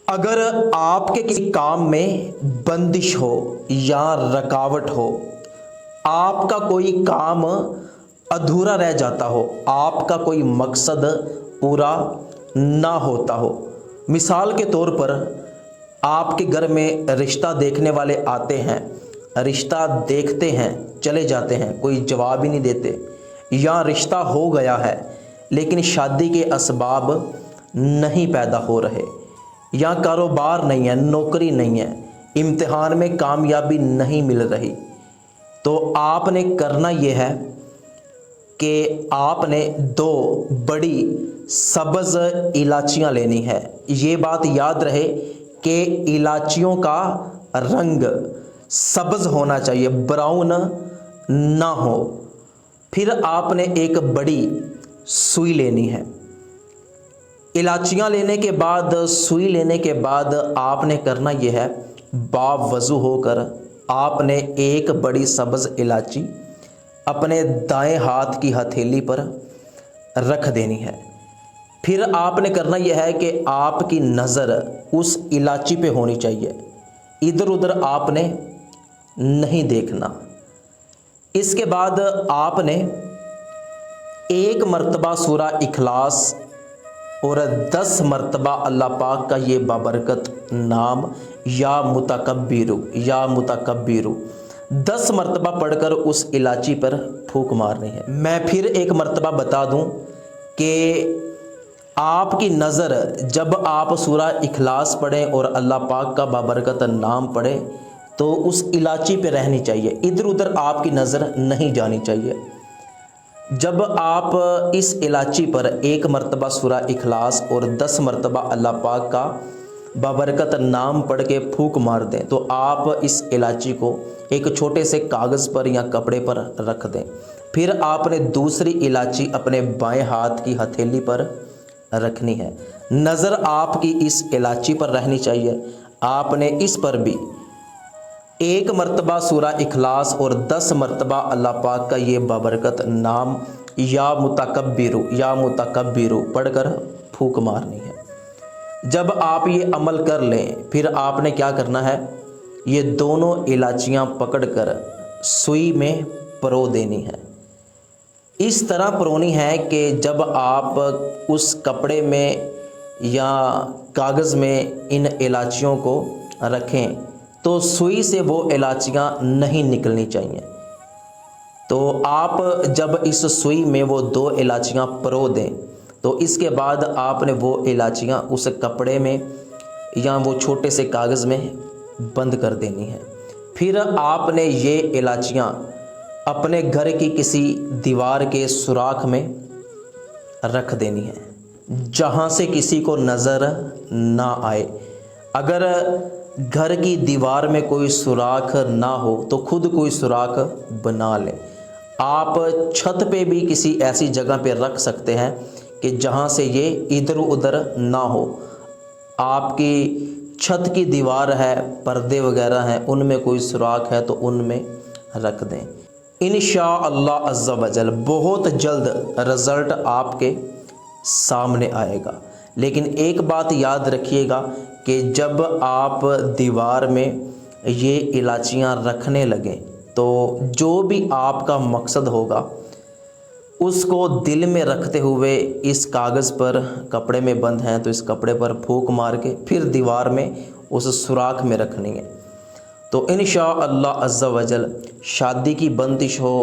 اگر آپ کے کسی کام میں بندش ہو یا رکاوٹ ہو، آپ کا کوئی کام ادھورا رہ جاتا ہو، آپ کا کوئی مقصد پورا نہ ہوتا ہو، مثال کے طور پر آپ کے گھر میں رشتہ دیکھنے والے آتے ہیں، رشتہ دیکھتے ہیں چلے جاتے ہیں، کوئی جواب ہی نہیں دیتے، یا رشتہ ہو گیا ہے لیکن شادی کے اسباب نہیں پیدا ہو رہے، یا کاروبار نہیں ہے، نوکری نہیں ہے، امتحان میں کامیابی نہیں مل رہی، تو آپ نے کرنا یہ ہے کہ آپ نے 2 بڑی سبز الائچیاں لینی ہے۔ یہ بات یاد رہے کہ الائچیوں کا رنگ سبز ہونا چاہیے، براؤن نہ ہو۔ پھر آپ نے ایک بڑی سوئی لینی ہے۔ الائچیاں لینے کے بعد، سوئی لینے کے بعد آپ نے کرنا یہ ہے، باوضو ہو کر آپ نے ایک بڑی سبز الائچی اپنے دائیں ہاتھ کی ہتھیلی پر رکھ دینی ہے۔ پھر آپ نے کرنا یہ ہے کہ آپ کی نظر اس الائچی پہ ہونی چاہیے، ادھر ادھر آپ نے نہیں دیکھنا۔ اس کے بعد آپ نے 1 مرتبہ سورہ اخلاص اور 10 مرتبہ اللہ پاک کا یہ بابرکت نام یا متکبر 10 مرتبہ پڑھ کر اس الائچی پر پھونک مارنی ہے۔ میں پھر ایک مرتبہ بتا دوں کہ آپ کی نظر جب آپ سورہ اخلاص پڑھیں اور اللہ پاک کا بابرکت نام پڑھیں تو اس الائچی پہ رہنی چاہیے، ادھر ادھر آپ کی نظر نہیں جانی چاہیے۔ جب آپ اس الائچی پر 1 مرتبہ سورہ اخلاص اور 10 مرتبہ اللہ پاک کا بابرکت نام پڑھ کے پھونک مار دیں تو آپ اس الائچی کو ایک چھوٹے سے کاغذ پر یا کپڑے پر رکھ دیں۔ پھر آپ نے دوسری الائچی اپنے بائیں ہاتھ کی ہتھیلی پر رکھنی ہے، نظر آپ کی اس الائچی پر رہنی چاہیے۔ آپ نے اس پر بھی 1 مرتبہ سورہ اخلاص اور 10 مرتبہ اللہ پاک کا یہ بابرکت نام یا متکبر پڑھ کر پھونک مارنی ہے۔ جب آپ یہ عمل کر لیں پھر آپ نے کیا کرنا ہے، یہ دونوں الائچیاں پکڑ کر سوئی میں پرو دینی ہے۔ اس طرح پرونی ہے کہ جب آپ اس کپڑے میں یا کاغذ میں ان الائچیوں کو رکھیں تو سوئی سے وہ الائچیاں نہیں نکلنی چاہیے۔ تو آپ جب اس سوئی میں وہ 2 الائچیاں پرو دیں تو اس کے بعد آپ نے وہ الائچیاں اس کپڑے میں یا وہ چھوٹے سے کاغذ میں بند کر دینی ہے۔ پھر آپ نے یہ الائچیاں اپنے گھر کی کسی دیوار کے سوراخ میں رکھ دینی ہے جہاں سے کسی کو نظر نہ آئے۔ اگر گھر کی دیوار میں کوئی سوراخ نہ ہو تو خود کوئی سوراخ بنا لیں۔ آپ چھت پہ بھی کسی ایسی جگہ پہ رکھ سکتے ہیں کہ جہاں سے یہ ادھر ادھر نہ ہو۔ آپ کی چھت کی دیوار ہے، پردے وغیرہ ہیں، ان میں کوئی سوراخ ہے تو ان میں رکھ دیں۔ انشاءاللہ عز و جل بہت جلد رزلٹ آپ کے سامنے آئے گا۔ لیکن ایک بات یاد رکھیے گا کہ جب آپ دیوار میں یہ الائچیاں رکھنے لگیں تو جو بھی آپ کا مقصد ہوگا اس کو دل میں رکھتے ہوئے اس کاغذ پر کپڑے میں بند ہیں تو اس کپڑے پر پھونک مار کے پھر دیوار میں اس سوراخ میں رکھنی ہے۔ تو انشاءاللہ عز و جل شادی کی بندش ہو،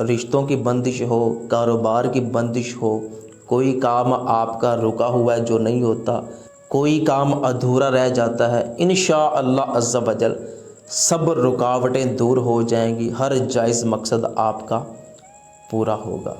رشتوں کی بندش ہو، کاروبار کی بندش ہو، کوئی کام آپ کا رکا ہوا ہے جو نہیں ہوتا، کوئی کام ادھورا رہ جاتا ہے، انشاءاللہ عز و جل سب رکاوٹیں دور ہو جائیں گی، ہر جائز مقصد آپ کا پورا ہوگا۔